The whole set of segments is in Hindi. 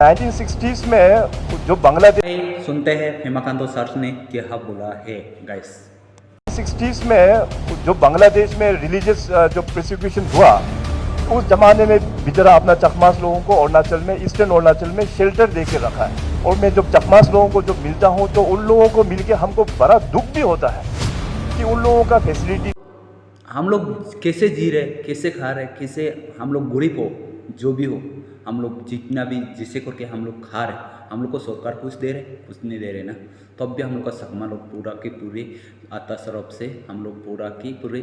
1960s में जो बांग्लादेश सुनते हैं हेमाकांतो सर ने क्या बोला है गाइस। 60s में जो बांग्लादेश में रिलीजियस जो प्रोसिक्यूशन हुआ, उस जमाने में बिजरा अपना चकमास लोगों को अरुणाचल में, ईस्टर्न अरुणाचल में शेल्टर दे के रखा है। और मैं जब चकमास लोगों को जब मिलता हूँ तो उन लोगों को मिलके हमको बड़ा दुख भी होता है कि उन लोगों का फैसिलिटी, हम लोग कैसे जी रहे, कैसे खा रहे, कैसे हम लोग गरीब हो, जो भी हो, हम लोग जितना भी जिसे करके हम लोग खा रहे, हम लोग को सरकार कुछ दे रहे, कुछ नहीं दे रहे ना। तब भी हम लोग का सकमा लोग पूरा की पूरी आता तरफ से हम लोग पूरा की पूरी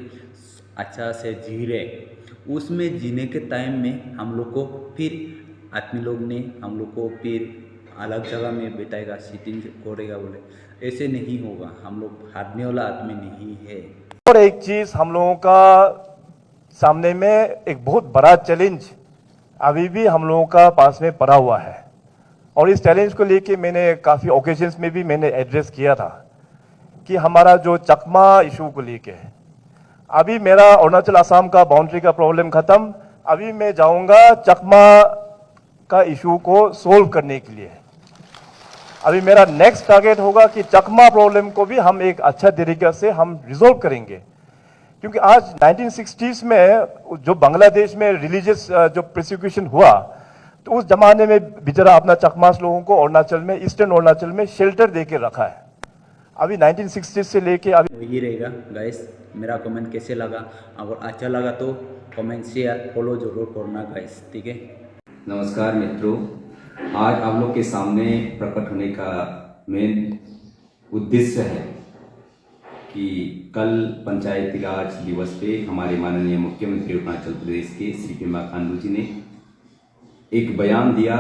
अच्छा से जी रहे। उसमें जीने के टाइम में हम लोग को फिर आदमी लोग ने हम लोग को फिर अलग जगह में बिठाएगा, सीटिंग करेगा, बोले ऐसे नहीं होगा। हम लोग हारने वाला आदमी नहीं है। और एक चीज हम लोगों का सामने में एक बहुत बड़ा चैलेंज अभी भी हम लोगों का पास में पड़ा हुआ है। और इस चैलेंज को लेके मैंने काफ़ी ओकेजन्स में भी मैंने एड्रेस किया था कि हमारा जो चकमा इशू को लेके है, अभी मेरा अरुणाचल असम का बाउंड्री का प्रॉब्लम खत्म, अभी मैं जाऊंगा चकमा का इशू को सोल्व करने के लिए। अभी मेरा नेक्स्ट टारगेट होगा कि चकमा प्रॉब्लम को भी हम एक अच्छा तरीके से हम रिजोल्व करेंगे। क्योंकि आज 1960s में जो बांग्लादेश में रिलीजियस जो प्रोसिक्यूशन हुआ, तो उस जमाने में बिजरा अपना चकमास लोगों को अरुणाचल में, ईस्टर्न अरुणाचल में शेल्टर दे के रखा है। अभी 1960 से लेके अभी यही रहेगा गाइस। मेरा कमेंट कैसे लगा, अगर अच्छा लगा तो कमेंट शेयर फॉलो जरूर करना गाइस, ठीक है। नमस्कार मित्रों, आज आप लोग के सामने प्रकट होने का मेन उद्देश्य है कि कल पंचायती राज दिवस पे हमारे माननीय मुख्यमंत्री अरुणाचल प्रदेश के श्री पेमा खांडू जी ने एक बयान दिया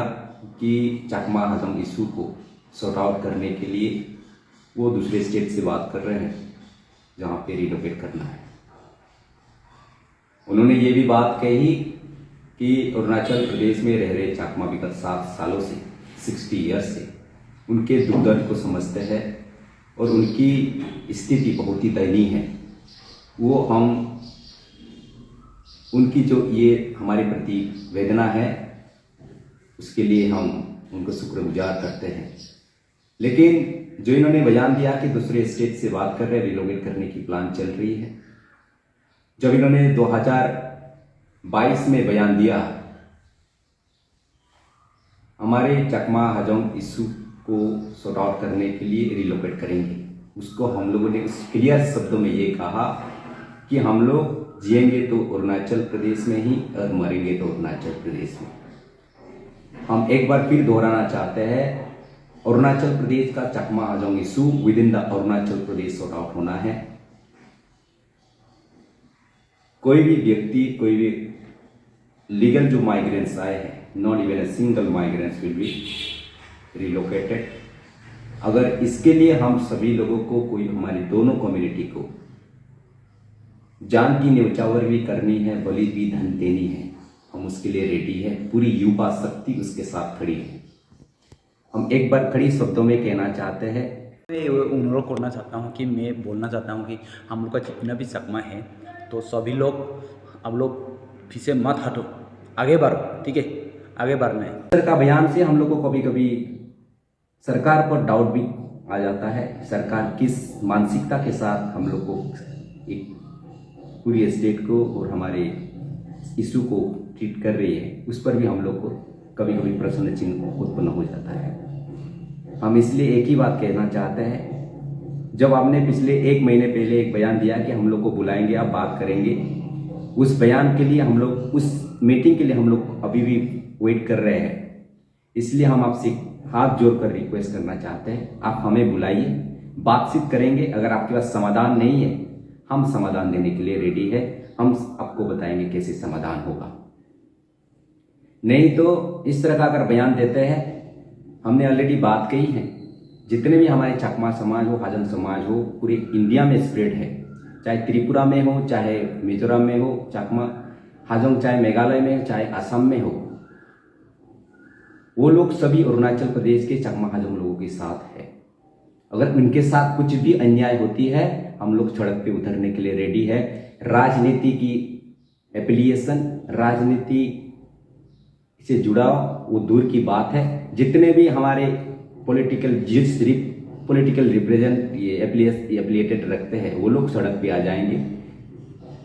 कि चकमा हजम इशू को सॉर्ट आउट करने के लिए वो दूसरे स्टेट से बात कर रहे हैं जहाँ पे रिलोकेट करना है। उन्होंने ये भी बात कही कि अरुणाचल प्रदेश में रह रहे चकमा विगत 7 सालों से 60 ईयर्स से उनके दुख दर्द को समझते हैं और उनकी स्थिति बहुत ही दयनीय है। वो हम उनकी जो ये हमारे प्रति वेदना है उसके लिए हम उनको शुक्रगुजार करते हैं। लेकिन जो इन्होंने बयान दिया कि दूसरे स्टेट से बात कर रहे, रिलोकेट करने की प्लान चल रही है, जब इन्होंने 2022 में बयान दिया हमारे चकमा हजम इशू को सॉर्ट आउट करने के लिए रिलोकेट करेंगे, उसको हम लोगों ने क्लियर शब्दों में ये कहा कि हम लोग जिएंगे तो अरुणाचल प्रदेश में ही और मरेंगे तो अरुणाचल प्रदेश में। हम एक बार फिर दोहराना चाहते हैं, अरुणाचल प्रदेश का चकमा हजम issue with in the Arunachal Pradesh sort out होना है। कोई भी व्यक्ति, कोई भी लीगल जो माइग्रेंट्स आए हैं, not even a single migrants will be relocated. अगर इसके लिए हम सभी लोगों को, कोई हमारी दोनों कम्युनिटी को जान की न्यौछावर भी करनी है, बलि भी धन देनी है, हम उसके लिए रेडी है। पूरी युवा शक्ति उसके साथ खड़ी है। हम एक बार खड़ी शब्दों में कहना चाहते हैं, मैं अनुरोध करना चाहता हूँ कि मैं बोलना चाहता हूँ कि हम लोग का जितना भी चकमा है तो सभी लोग, अब लोग पीछे मत हटो, आगे बढ़ो, ठीक है, आगे बढ़ना है। सर का बयान से हम लोग को कभी कभी सरकार पर डाउट भी आ जाता है। सरकार किस मानसिकता के साथ हम लोग को, एक पूरी स्टेट को और हमारे इशू को ट्रीट कर रही है, उस पर भी हम लोग को कभी कभी प्रश्न चिन्ह उत्पन्न हो जाता है। हम इसलिए एक ही बात कहना चाहते हैं, जब आपने पिछले 1 महीने पहले एक बयान दिया कि हम लोग को बुलाएंगे, आप बात करेंगे, उस बयान के लिए हम लोग, उस मीटिंग के लिए हम लोग अभी भी वेट कर रहे हैं। इसलिए हम आपसे हाथ जोड़कर रिक्वेस्ट करना चाहते हैं, आप हमें बुलाइए, बातचीत करेंगे। अगर आपके पास समाधान नहीं है, हम समाधान देने के लिए रेडी है। हम आपको बताएंगे कैसे समाधान होगा। नहीं तो इस तरह का अगर बयान देते हैं, हमने ऑलरेडी बात कही है, जितने भी हमारे चकमा समाज हो, हजम समाज हो, पूरे इंडिया में स्प्रेड है, चाहे त्रिपुरा में हो, चाहे मिजोरम में हो, चकमा हजम चाहे मेघालय में हो, चाहे असम में हो, वो लोग सभी अरुणाचल प्रदेश के चकमा हजम लोगों के साथ है। अगर उनके साथ कुछ भी अन्याय होती है, हम लोग सड़क पे उतरने के लिए रेडी है। राजनीति की एप्लीकेशन, राजनीति से जुड़ाव वो दूर की बात है। जितने भी हमारे पॉलिटिकल रिप्रेजेंट ये एफिलिएटेड रखते हैं वो लोग सड़क पे आ जाएंगे।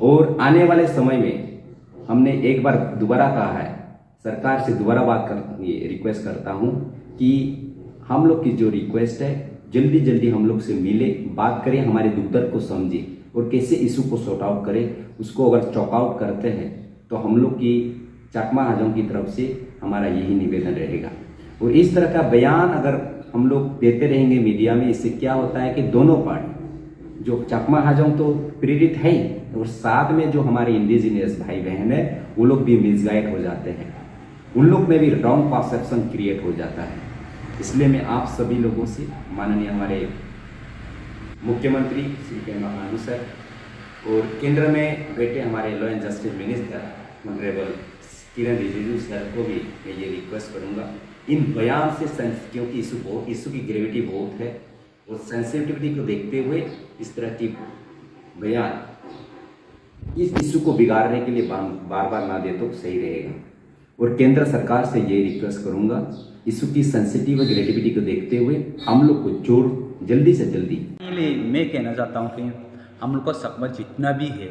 और आने वाले समय में हमने एक बार दोबारा कहा है, सरकार से दोबारा रिक्वेस्ट करता हूँ कि हम लोग की जो रिक्वेस्ट है जल्दी जल्दी हम लोग से मिले, बात करें, हमारे दुख दर्द को समझे और कैसे इशू को सॉर्ट आउट करें। उसको अगर चॉक आउट करते हैं तो हम लोग की चकमा हाजों की तरफ से हमारा यही निवेदन रहेगा। और इस तरह का बयान अगर हम लोग देते रहेंगे मीडिया में, इससे क्या होता है कि दोनों पार्टी, जो चकमा हाजों तो प्रेरित है ही, और साथ में जो हमारे इंडिजिनियस भाई बहन है वो लोग भी मिसगाइड हो जाते हैं, उन लोग में भी रॉन्ग परसेप्शन क्रिएट हो जाता है। इसलिए मैं आप सभी लोगों से, माननीय हमारे मुख्यमंत्री श्री पेमा खांडू सर और केंद्र में बैठे हमारे law and justice minister honourable Kiran Rijiju sir को भी मैं ये रिक्वेस्ट करूँगा, इन बयान से, क्योंकि इशू की ग्रेविटी बहुत है और सेंसिटिविटी को देखते हुए इस तरह की बयान इस इशू को बिगाड़ने के लिए बार बार ना दे तो सही रहेगा। और केंद्र सरकार से ये रिक्वेस्ट करूँगा, इशू की सेंसिटिव और ग्रेविटी को देखते हुए हम लोग को जल्दी से जल्दी। मैं कहना चाहता हूँ कि हम लोग का सकमा जितना भी है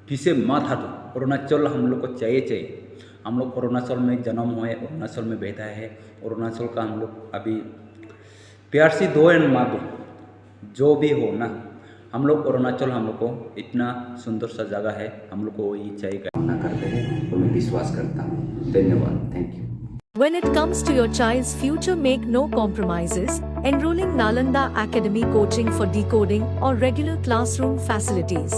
पीछे मत हटो। अरुणाचल हम लोग को चाहिए। हम लोग अरुणाचल में जन्म हुए, अरुणाचल में बैठा है, अरुणाचल का हम लोग अभी प्यार से दो एंड माँ दो, जो भी हो ना, हम लोग अरुणाचल, हम लोग को इतना सुंदर सा जगह है, हम लोग को ये चाहिए कामना करते हैं और मैं विश्वास करता हूँ। धन्यवाद, thank you. When it comes to your child's future, make no compromises. Enrolling Nalanda Academy coaching for decoding or regular classroom facilities.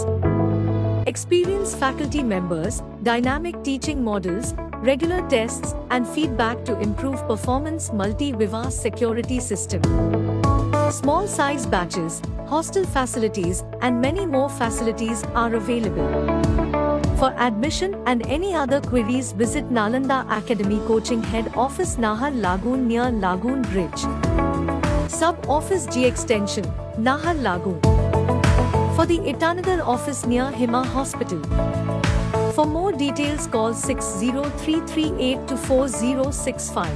Experienced faculty members, dynamic teaching models, regular tests and feedback to improve performance, multi-viva security system. Small size batches, hostel facilities and many more facilities are available. For admission and any other queries, visit Nalanda Academy Coaching Head Office, Nahar Lagoon near Lagoon Bridge. Sub Office G Extension, Nahar Lagoon. For the Itanagar Office near Hima Hospital. For more details, call 60338 4065.